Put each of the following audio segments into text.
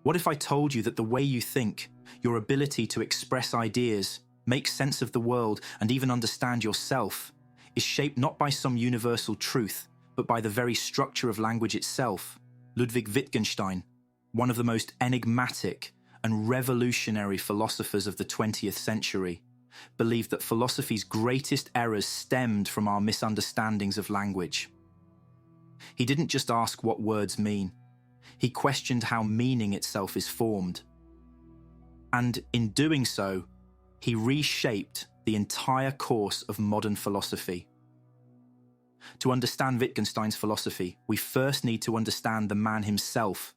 What if I told you that the way you think, your ability to express ideas, make sense of the world, and even understand yourself, is shaped not by some universal truth, but by the very structure of language itself? Ludwig Wittgenstein, one of the most enigmatic and revolutionary philosophers of the 20th century, believed that philosophy's greatest errors stemmed from our misunderstandings of language. He didn't just ask what words mean. He questioned how meaning itself is formed. And in doing so, he reshaped the entire course of modern philosophy. To understand Wittgenstein's philosophy, we first need to understand the man himself,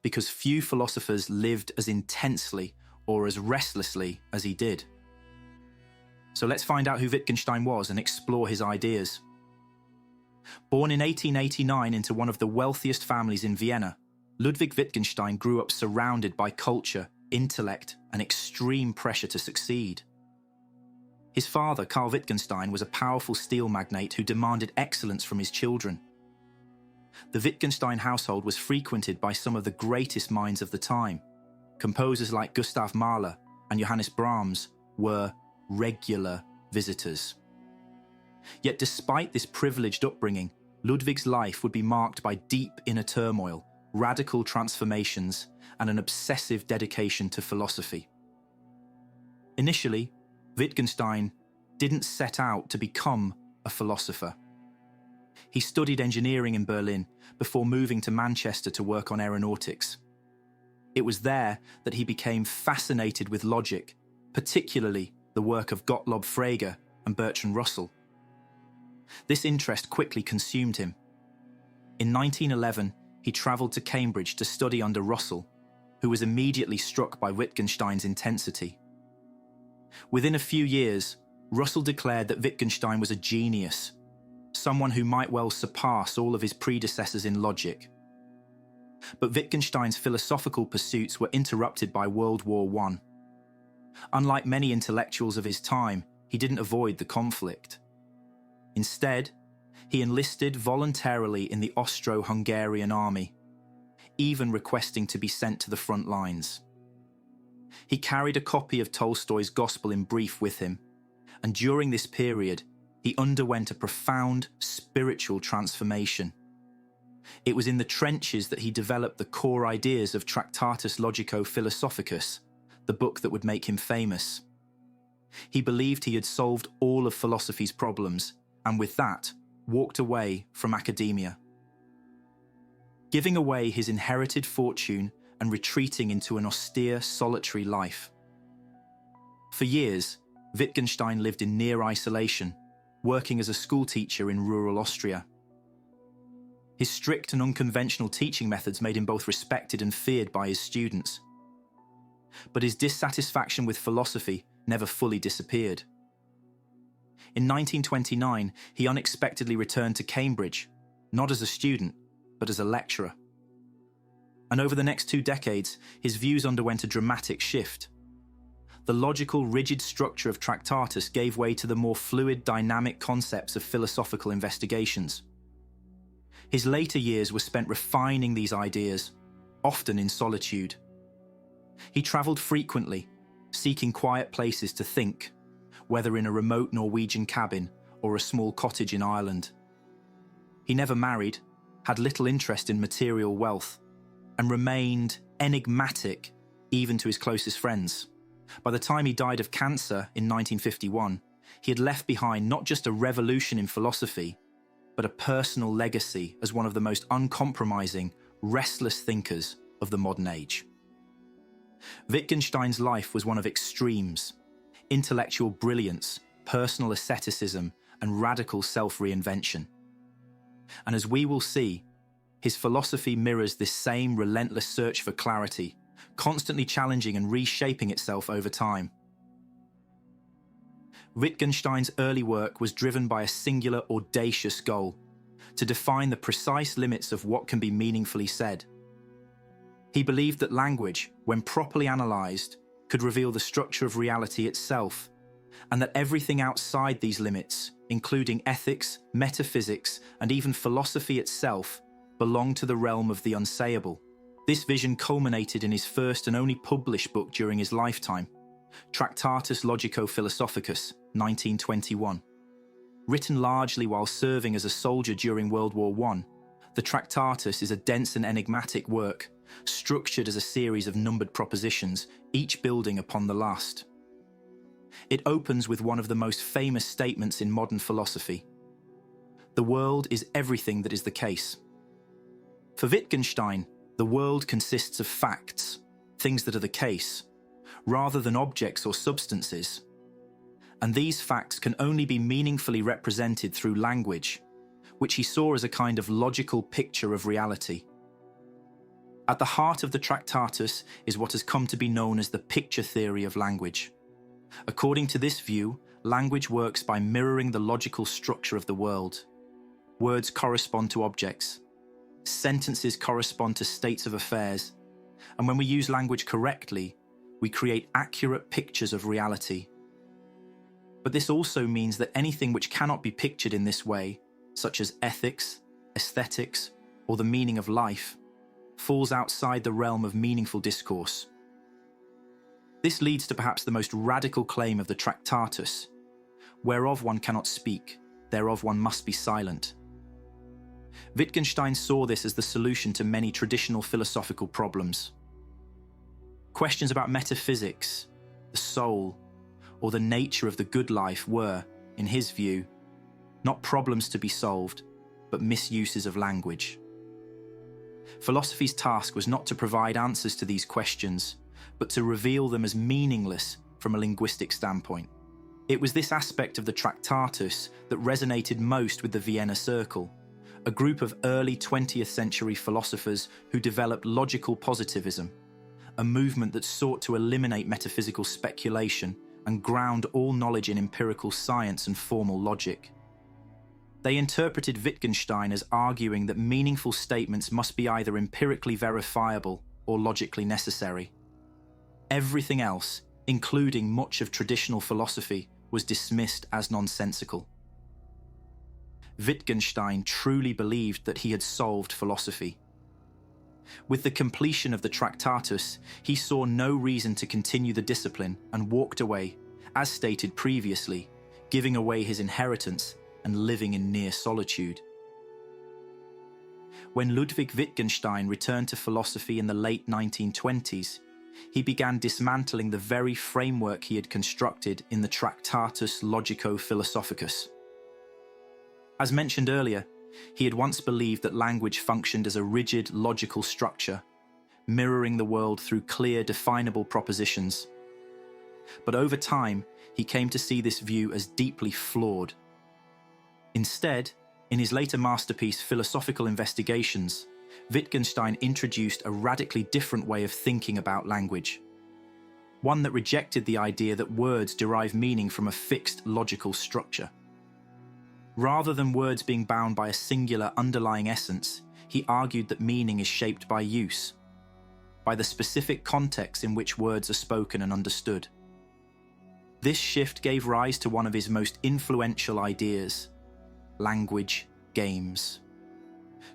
because few philosophers lived as intensely or as restlessly as he did. So let's find out who Wittgenstein was and explore his ideas. Born in 1889 into one of the wealthiest families in Vienna, Ludwig Wittgenstein grew up surrounded by culture, intellect, and extreme pressure to succeed. His father, Karl Wittgenstein, was a powerful steel magnate who demanded excellence from his children. The Wittgenstein household was frequented by some of the greatest minds of the time. Composers like Gustav Mahler and Johannes Brahms were regular visitors. Yet despite this privileged upbringing, Ludwig's life would be marked by deep inner turmoil, radical transformations, and an obsessive dedication to philosophy. Initially, Wittgenstein didn't set out to become a philosopher. He studied engineering in Berlin before moving to Manchester to work on aeronautics. It was there that he became fascinated with logic, particularly the work of Gottlob Frege and Bertrand Russell. This interest quickly consumed him. In 1911, he travelled to Cambridge to study under Russell, who was immediately struck by Wittgenstein's intensity. Within a few years, Russell declared that Wittgenstein was a genius, someone who might well surpass all of his predecessors in logic. But Wittgenstein's philosophical pursuits were interrupted by World War I. Unlike many intellectuals of his time, he didn't avoid the conflict. Instead, he enlisted voluntarily in the Austro-Hungarian army, even requesting to be sent to the front lines. He carried a copy of Tolstoy's Gospel in Brief with him, and during this period, he underwent a profound spiritual transformation. It was in the trenches that he developed the core ideas of Tractatus Logico-Philosophicus, the book that would make him famous. He believed he had solved all of philosophy's problems, and with that, walked away from academia. Giving away his inherited fortune and retreating into an austere, solitary life. For years, Wittgenstein lived in near isolation, working as a schoolteacher in rural Austria. His strict and unconventional teaching methods made him both respected and feared by his students. But his dissatisfaction with philosophy never fully disappeared. In 1929, he unexpectedly returned to Cambridge, not as a student, but as a lecturer. And over the next 2 decades, his views underwent a dramatic shift. The logical, rigid structure of Tractatus gave way to the more fluid, dynamic concepts of philosophical investigations. His later years were spent refining these ideas, often in solitude. He travelled frequently, seeking quiet places to think, whether in a remote Norwegian cabin or a small cottage in Ireland. He never married, had little interest in material wealth, and remained enigmatic even to his closest friends. By the time he died of cancer in 1951, he had left behind not just a revolution in philosophy, but a personal legacy as one of the most uncompromising, restless thinkers of the modern age. Wittgenstein's life was one of extremes: intellectual brilliance, personal asceticism, and radical self-reinvention. And as we will see, his philosophy mirrors this same relentless search for clarity, constantly challenging and reshaping itself over time. Wittgenstein's early work was driven by a singular, audacious goal: to define the precise limits of what can be meaningfully said. He believed that language, when properly analysed, could reveal the structure of reality itself, and that everything outside these limits, including ethics, metaphysics, and even philosophy itself, belonged to the realm of the unsayable. This vision culminated in his first and only published book during his lifetime, Tractatus Logico-Philosophicus, 1921. Written largely while serving as a soldier during World War I, the Tractatus is a dense and enigmatic work, structured as a series of numbered propositions, each building upon the last. It opens with one of the most famous statements in modern philosophy. The world is everything that is the case. For Wittgenstein, the world consists of facts, things that are the case, rather than objects or substances. And these facts can only be meaningfully represented through language, which he saw as a kind of logical picture of reality. At the heart of the Tractatus is what has come to be known as the picture theory of language. According to this view, language works by mirroring the logical structure of the world. Words correspond to objects. Sentences correspond to states of affairs. And when we use language correctly, we create accurate pictures of reality. But this also means that anything which cannot be pictured in this way, such as ethics, aesthetics, or the meaning of life, falls outside the realm of meaningful discourse. This leads to perhaps the most radical claim of the Tractatus: whereof one cannot speak, thereof one must be silent. Wittgenstein saw this as the solution to many traditional philosophical problems. Questions about metaphysics, the soul, or the nature of the good life were, in his view, not problems to be solved, but misuses of language. Philosophy's task was not to provide answers to these questions, but to reveal them as meaningless from a linguistic standpoint. It was this aspect of the Tractatus that resonated most with the Vienna Circle, a group of early 20th century philosophers who developed logical positivism, a movement that sought to eliminate metaphysical speculation and ground all knowledge in empirical science and formal logic. They interpreted Wittgenstein as arguing that meaningful statements must be either empirically verifiable or logically necessary. Everything else, including much of traditional philosophy, was dismissed as nonsensical. Wittgenstein truly believed that he had solved philosophy. With the completion of the Tractatus, he saw no reason to continue the discipline and walked away, as stated previously, giving away his inheritance and living in near solitude. When Ludwig Wittgenstein returned to philosophy in the late 1920s, he began dismantling the very framework he had constructed in the Tractatus Logico-Philosophicus. As mentioned earlier, he had once believed that language functioned as a rigid logical structure, mirroring the world through clear, definable propositions. But over time, he came to see this view as deeply flawed. Instead, in his later masterpiece, Philosophical Investigations, Wittgenstein introduced a radically different way of thinking about language. One that rejected the idea that words derive meaning from a fixed logical structure. Rather than words being bound by a singular underlying essence, he argued that meaning is shaped by use, by the specific context in which words are spoken and understood. This shift gave rise to one of his most influential ideas: language games.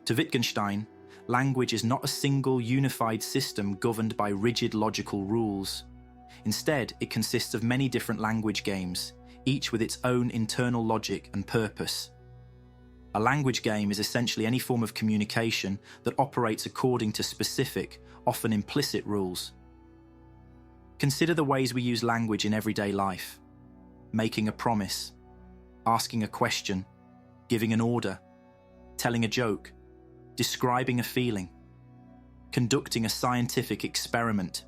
To Wittgenstein, language is not a single unified system governed by rigid logical rules. Instead, it consists of many different language games, each with its own internal logic and purpose. A language game is essentially any form of communication that operates according to specific, often implicit rules. Consider the ways we use language in everyday life: making a promise, asking a question, giving an order, telling a joke, describing a feeling, conducting a scientific experiment.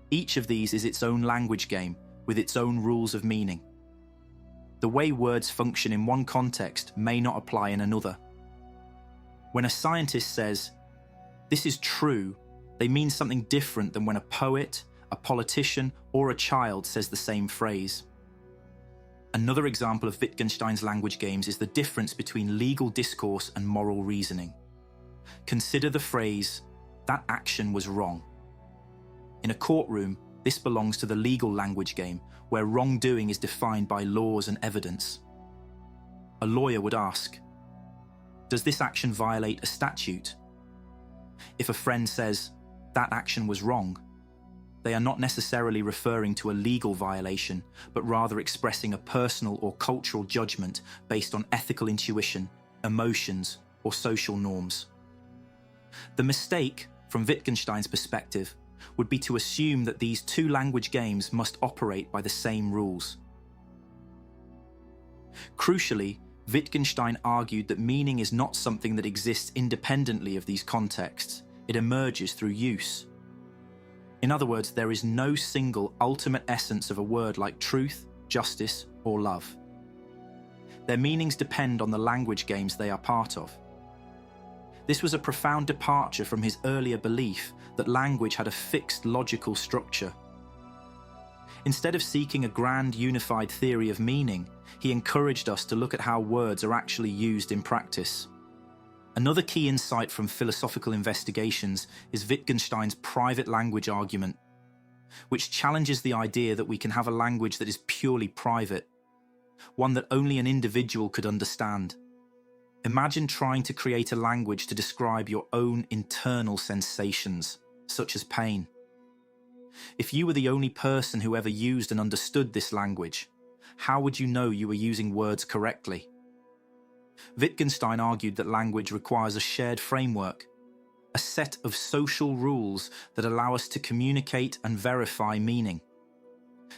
Each of these is its own language game, with its own rules of meaning. The way words function in one context may not apply in another. When a scientist says, "This is true," they mean something different than when a poet, a politician, or a child says the same phrase. Another example of Wittgenstein's language games is the difference between legal discourse and moral reasoning. Consider the phrase, "That action was wrong." In a courtroom, this belongs to the legal language game, where wrongdoing is defined by laws and evidence. A lawyer would ask, "Does this action violate a statute?" If a friend says, "That action was wrong," they are not necessarily referring to a legal violation, but rather expressing a personal or cultural judgment based on ethical intuition, emotions, or social norms. The mistake, from Wittgenstein's perspective, would be to assume that these two language games must operate by the same rules. Crucially, Wittgenstein argued that meaning is not something that exists independently of these contexts. It emerges through use. In other words, there is no single ultimate essence of a word like truth, justice, or love. Their meanings depend on the language games they are part of. This was a profound departure from his earlier belief that language had a fixed logical structure. Instead of seeking a grand unified theory of meaning, he encouraged us to look at how words are actually used in practice. Another key insight from philosophical investigations is Wittgenstein's private language argument, which challenges the idea that we can have a language that is purely private, one that only an individual could understand. Imagine trying to create a language to describe your own internal sensations, such as pain. If you were the only person who ever used and understood this language, how would you know you were using words correctly? Wittgenstein argued that language requires a shared framework, a set of social rules that allow us to communicate and verify meaning.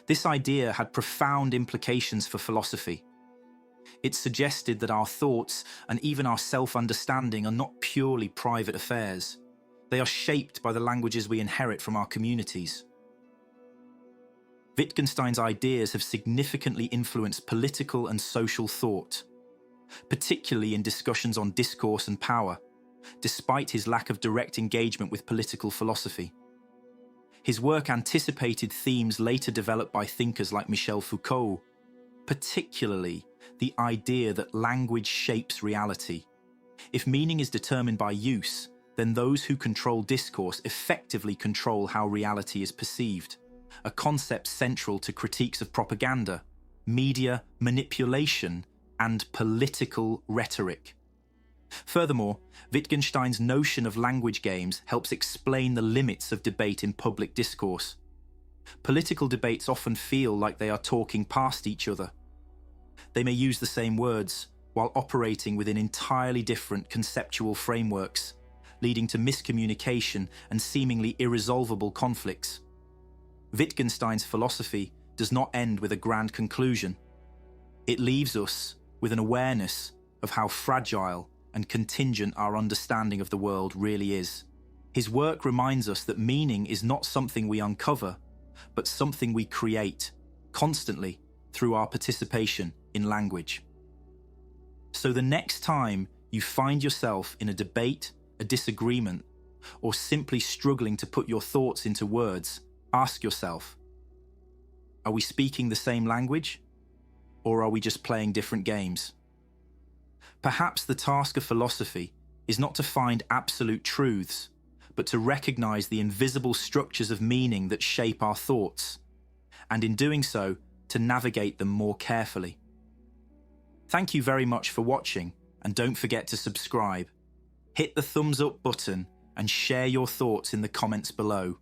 This idea had profound implications for philosophy. It suggested that our thoughts and even our self-understanding are not purely private affairs. They are shaped by the languages we inherit from our communities. Wittgenstein's ideas have significantly influenced political and social thought, particularly in discussions on discourse and power, despite his lack of direct engagement with political philosophy. His work anticipated themes later developed by thinkers like Michel Foucault, particularly the idea that language shapes reality. If meaning is determined by use, then those who control discourse effectively control how reality is perceived, a concept central to critiques of propaganda, media manipulation, and political rhetoric. Furthermore, Wittgenstein's notion of language games helps explain the limits of debate in public discourse. Political debates often feel like they are talking past each other. They may use the same words while operating within entirely different conceptual frameworks, leading to miscommunication and seemingly irresolvable conflicts. Wittgenstein's philosophy does not end with a grand conclusion. It leaves us with an awareness of how fragile and contingent our understanding of the world really is. His work reminds us that meaning is not something we uncover, but something we create constantly through our participation in language. So the next time you find yourself in a debate, a disagreement, or simply struggling to put your thoughts into words, ask yourself, are we speaking the same language? Or are we just playing different games? Perhaps the task of philosophy is not to find absolute truths, but to recognize the invisible structures of meaning that shape our thoughts, and in doing so, to navigate them more carefully. Thank you very much for watching, and don't forget to subscribe. Hit the thumbs up button and share your thoughts in the comments below.